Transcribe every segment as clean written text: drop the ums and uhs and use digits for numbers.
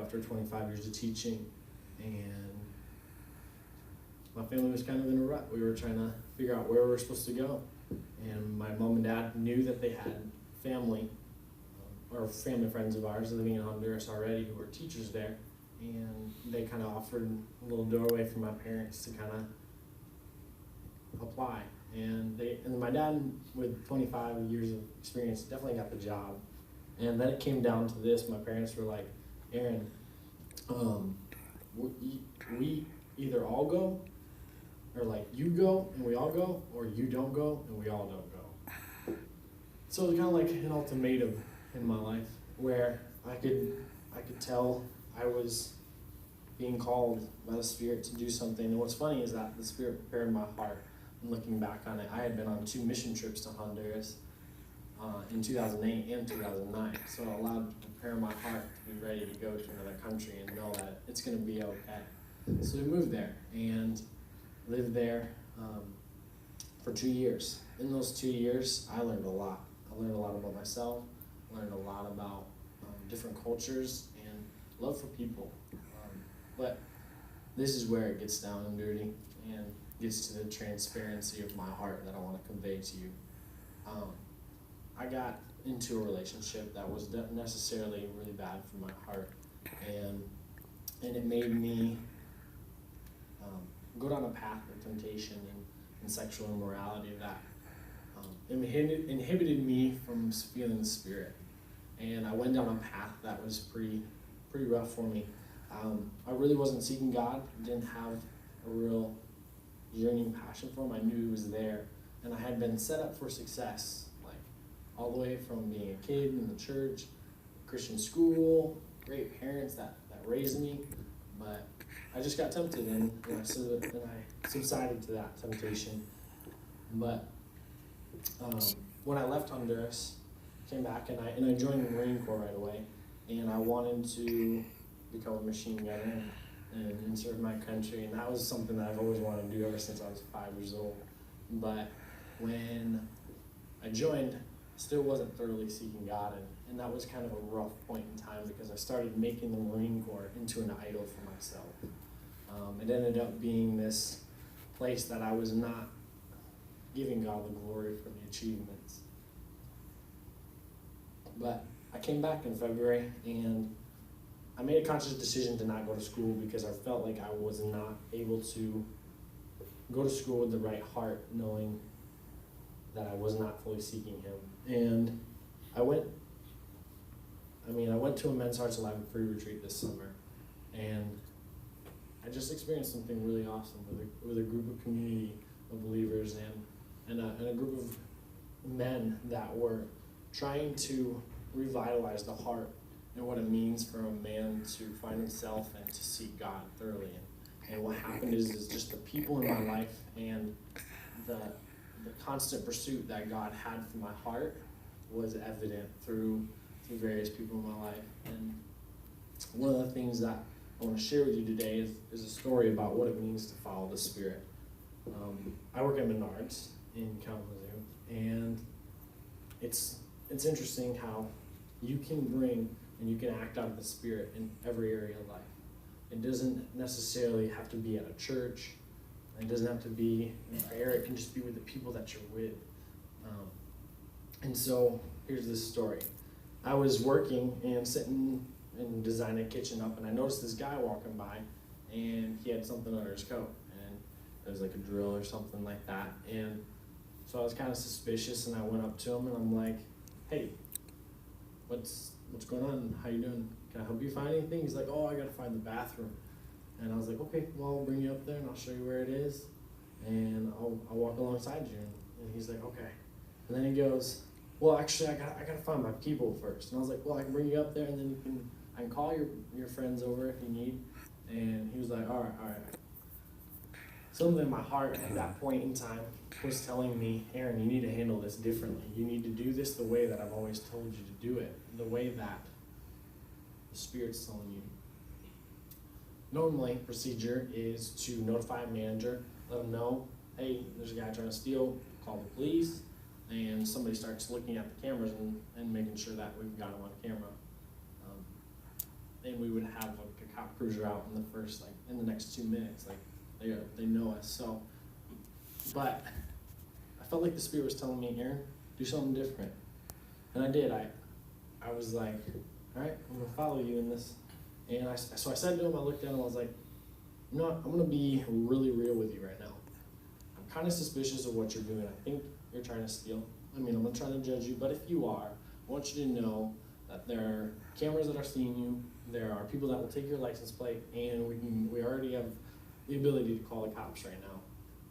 after 25 years of teaching, and my family was kind of in a rut. We were trying to figure out where we were supposed to go, and my mom and dad knew that they had family, or family friends of ours living in Honduras already who were teachers there, and they kind of offered a little doorway for my parents to kind of apply. And my dad, with 25 years of experience, definitely got the job. And then it came down to this. My parents were like, Aaron, we either all go, or like you go and we all go, or you don't go and we all don't go. So it was kind of like an ultimatum in my life, where I could tell I was being called by the Spirit to do something. And what's funny is that the Spirit prepared my heart. And looking back on it, I had been on 2 mission trips to Honduras in 2008 and 2009. So it allowed to prepare my heart to be ready to go to another country and know that it's going to be okay. So we moved there and lived there for 2 years. In those 2 years, I learned a lot. I learned a lot about myself, learned a lot about different cultures and love for people. But this is where it gets down and dirty and gets to the transparency of my heart that I want to convey to you. I got into a relationship that was necessarily really bad for my heart, and it made me go down a path of temptation and sexual immorality that inhibited me from feeling the Spirit. And I went down a path that was pretty rough for me. I really wasn't seeking God, didn't have a real yearning passion for him. I knew he was there, and I had been set up for success, like all the way from being a kid in the church, Christian school, great parents that raised me, but I just got tempted, and I subsided to that temptation. But when I left Honduras, came back, and I joined the Marine Corps right away, and I wanted to become a machine gunner and serve my country, and that was something that I've always wanted to do ever since I was 5 years old. But when I joined, I still wasn't thoroughly seeking God, and that was kind of a rough point in time because I started making the Marine Corps into an idol for myself. It ended up being this place that I was not giving God the glory for the achievements. But I came back in February, and I made a conscious decision to not go to school because I felt like I was not able to go to school with the right heart, knowing that I was not fully seeking him. And I went to a Men's Hearts Alive and Free retreat this summer, and I just experienced something really awesome with a group of community of believers and a group of men that were trying to revitalize the heart and what it means for a man to find himself and to seek God thoroughly. And what happened is just the people in my life and the constant pursuit that God had for my heart was evident through various people in my life. And one of the things that I want to share with you today is a story about what it means to follow the Spirit. I work at Menards in Kalamazoo, and it's interesting how you can bring and you can act out of the Spirit in every area of life. It doesn't necessarily have to be at a church. It doesn't have to be in prayer. It can just be with the people that you're with. And so here's this story. I was working and sitting and designing a kitchen up, and I noticed this guy walking by, and he had something under his coat, and it was like a drill or something like that. And so I was kind of suspicious, and I went up to him, and I'm like, "Hey, what's going on? How you doing? Can I help you find anything?" He's like, "Oh, I gotta find the bathroom." And I was like, "Okay, well, I'll bring you up there, and I'll show you where it is, and I'll walk alongside you." And he's like, "Okay." And then he goes, "Well, actually, I gotta find my people first." And I was like, "Well, I can bring you up there, and then I can call your friends over if you need." And he was like, all right. Something in my heart at that point in time was telling me, "Aaron, you need to handle this differently. You need to do this the way that I've always told you to do it, the way that the Spirit's telling you." Normally, procedure is to notify a manager, let them know, "Hey, there's a guy trying to steal, call the police," and somebody starts looking at the cameras and making sure that we've got him on camera. and we would have like a cop cruiser out in the next 2 minutes, like they know us. So, but I felt like the Spirit was telling me, Aaron, do something different, and I did. I was like, all right, I'm gonna follow you in this, and so I said to him, I looked at him, I was like, you know what, I'm gonna be really real with you right now. I'm kind of suspicious of what you're doing. I think you're trying to steal. I mean, I'm not trying to judge you, but if you are, I want you to know that there are cameras that are seeing you, there are people that will take your license plate, and we already have the ability to call the cops right now.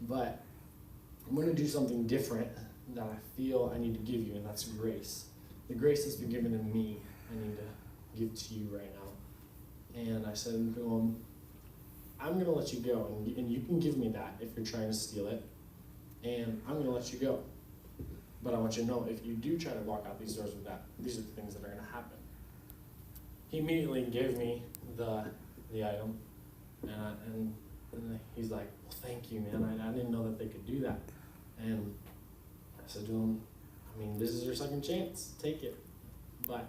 But I'm going to do something different that I feel I need to give you, and that's grace. The grace that's been given to me, I need to give to you right now. And I said to him, I'm going to let you go, and you can give me that if you're trying to steal it, and I'm going to let you go. But I want you to know, if you do try to walk out these doors with that, these are the things that are going to happen. He immediately gave me the item, and he's like, well, thank you, man. I didn't know that they could do that. And I said to him, I mean, this is your second chance. Take it. But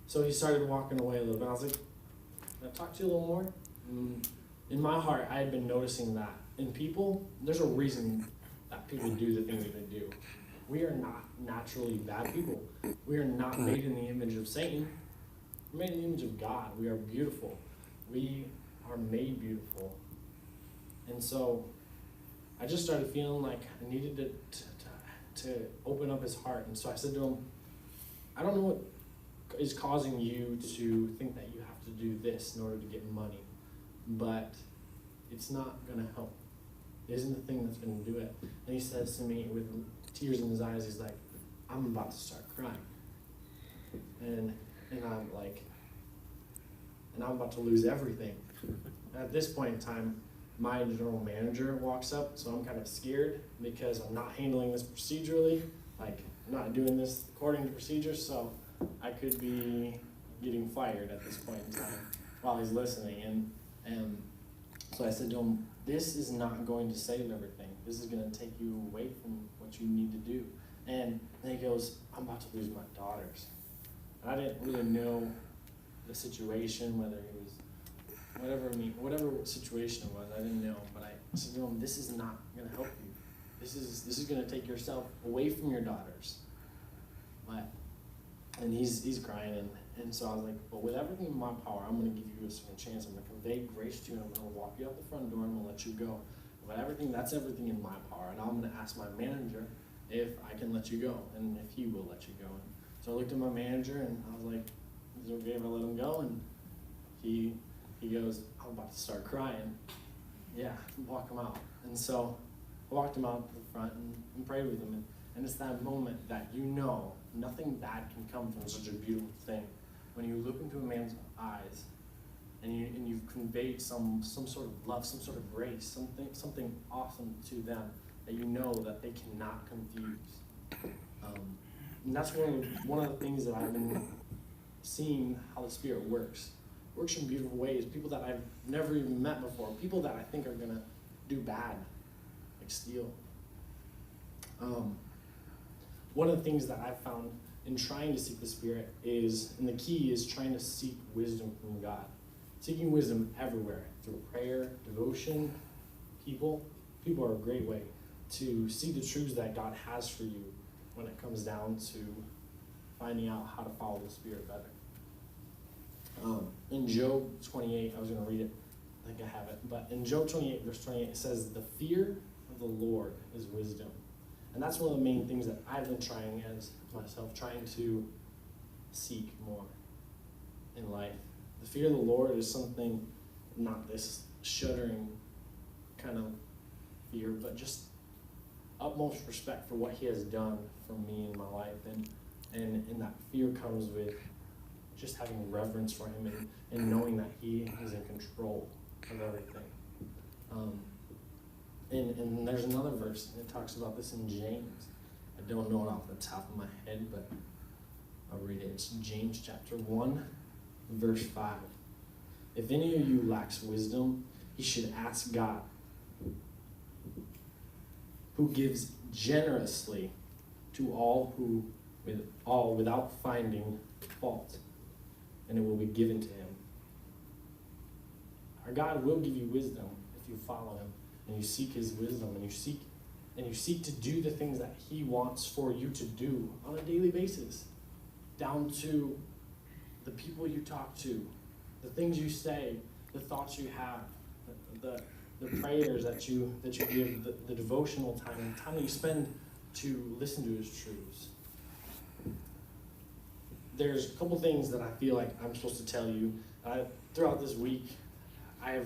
so he started walking away a little bit. I was like, can I talk to you a little more? In my heart, I had been noticing that in people, there's a reason that people do the things that they do. We are not naturally bad people. We are not made in the image of Satan. We're made in the image of God. We are beautiful. We are made beautiful. And so I just started feeling like I needed to open up his heart. And so I said to him, I don't know what is causing you to think that you have to do this in order to get money, but it's not going to help. It isn't the thing that's going to do it. And he says to me with tears in his eyes, he's like, I'm about to start crying. And I'm like, and I'm about to lose everything. At this point in time, my general manager walks up, so I'm kind of scared because I'm not handling this procedurally, like I'm not doing this according to procedure, so I could be getting fired at this point in time while he's listening. And so I said to him, this is not going to save everything. This is going to take you away from what you need to do. And then he goes, I'm about to lose my daughters. And I didn't really know the situation, whether he was, whatever situation it was, I didn't know. But I said to him, this is not going to help you. This is going to take yourself away from your daughters. And he's crying, and so I was like, well, with everything in my power, I'm going to give you a second chance. I'm going to convey grace to you, and I'm going to walk you out the front door, and I'm going to let you go. But that's everything in my power, and I'm going to ask my manager if I can let you go, and if he will let you go. And so I looked at my manager, and I was like, is it okay if I let him go? And he goes, I'm about to start crying. Yeah, walk him out. And so I walked him out to the front and prayed with him, and it's that moment that you know nothing bad can come from such a beautiful thing. When you look into a man's eyes and you've conveyed some sort of love, some sort of grace, something awesome to them that you know that they cannot confuse. And that's one of the things that I've been seeing how the Spirit works in beautiful ways. People that I've never even met before, people that I think are gonna do bad, like steal. One of the things that I've found in trying to seek the Spirit is, and the key is trying to seek wisdom from God. Seeking wisdom everywhere, through prayer, devotion, people. People are a great way to see the truths that God has for you when it comes down to finding out how to follow the Spirit better. In Job 28, I was going to read it, I think I have it, but in Job 28, verse 28, it says, the fear of the Lord is wisdom. And that's one of the main things that I've been trying as myself, trying to seek more in life. The fear of the Lord is something, not this shuddering kind of fear, but just utmost respect for what he has done for me in my life. And that fear comes with just having reverence for him and knowing that he is in control of everything. And there's another verse that talks about this in James. I don't know it off the top of my head, but I'll read it. It's James chapter 1, verse 5. If any of you lacks wisdom, he should ask God, who gives generously to all without finding fault, and it will be given to him. Our God will give you wisdom if you follow him and you seek his wisdom and you seek to do the things that he wants for you to do on a daily basis, down to the people you talk to, the things you say, the thoughts you have, the prayers that you give, the devotional time, the time that you spend to listen to his truths. There's a couple things that I feel like I'm supposed to tell you. Throughout this week, I have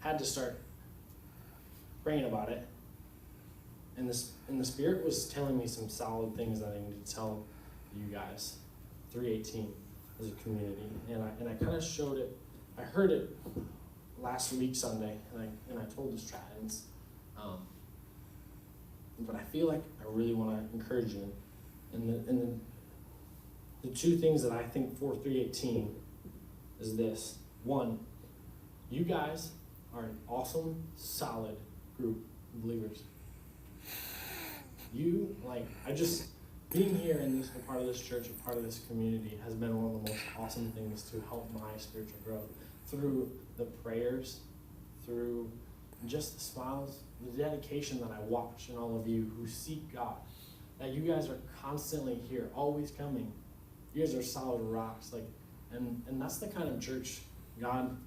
had to start praying about it. And the Spirit was telling me some solid things that I need to tell you guys. 318 as a community. And I kind of showed it. I heard it last week Sunday, and I told the Stratons. But I feel like I really want to encourage you. And the two things that I think for 318 is this. One, you guys are an awesome, solid group of believers. Being here and a part of this church, a part of this community, has been one of the most awesome things to help my spiritual growth. Through the prayers, through just the smiles, the dedication that I watch in all of you who seek God. That you guys are constantly here, always coming. You guys are solid rocks, and that's the kind of church God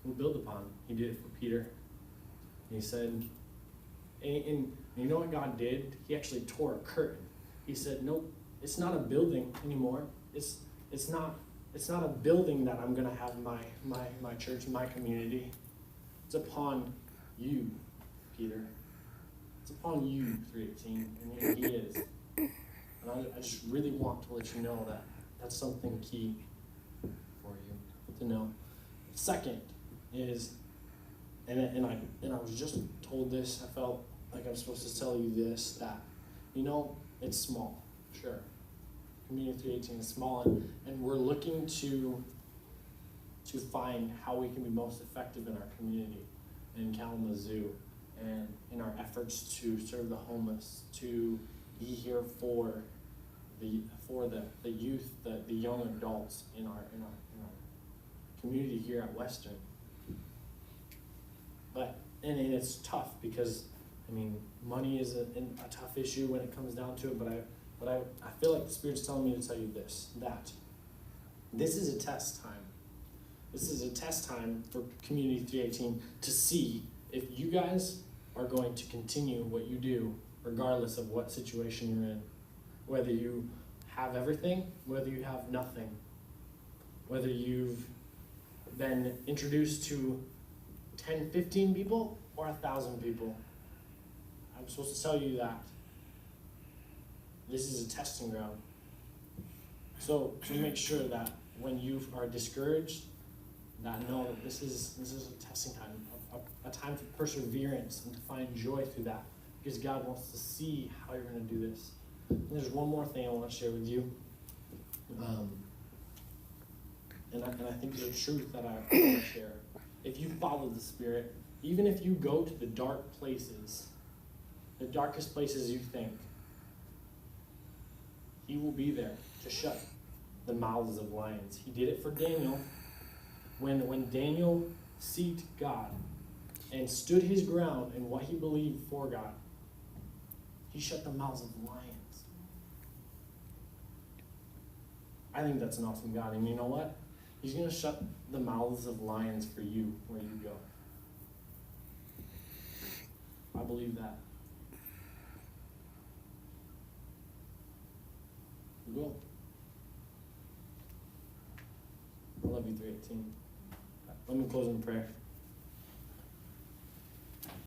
will build upon. He did it for Peter. He said, and you know what God did? He actually tore a curtain. He said, nope, it's not a building anymore. It's not a building that I'm gonna have my church, my community. It's upon you, Peter. It's upon you, 318, and here he is. And I just really want to let you know that that's something key for you to know. Second is, and I was just told this, I felt like I'm supposed to tell you this, that, it's small, sure. Community 318 is small, and we're looking to find how we can be most effective in our community in Kalamazoo, and in our efforts to serve the homeless, to be here for the youth, the young adults in our community here at Western. And it's tough because money is a tough issue when it comes down to it. But I feel like the Spirit's telling me to tell you that this is a test time. This is a test time for Community 318 to see if you guys are going to continue what you do, regardless of what situation you're in. Whether you have everything, whether you have nothing, whether you've been introduced to 10, 15 people or 1,000 people. I'm supposed to tell you that this is a testing ground. So to make sure that when you are discouraged, that know that this is a testing time, a time for perseverance and to find joy through that, because God wants to see how you're going to do this. And there's one more thing I want to share with you, and I think it's a truth that I want to share. If you follow the Spirit, even if you go to the dark places, the darkest places you think, He will be there to shut the mouths of lions. He did it for Daniel. When Daniel sought God and stood his ground in what he believed for God, he shut the mouths of lions. I think that's an awesome God. And you know what? He's going to shut the mouths of lions for you where you go. I believe that. He will. I love you, 318. Let me close in prayer.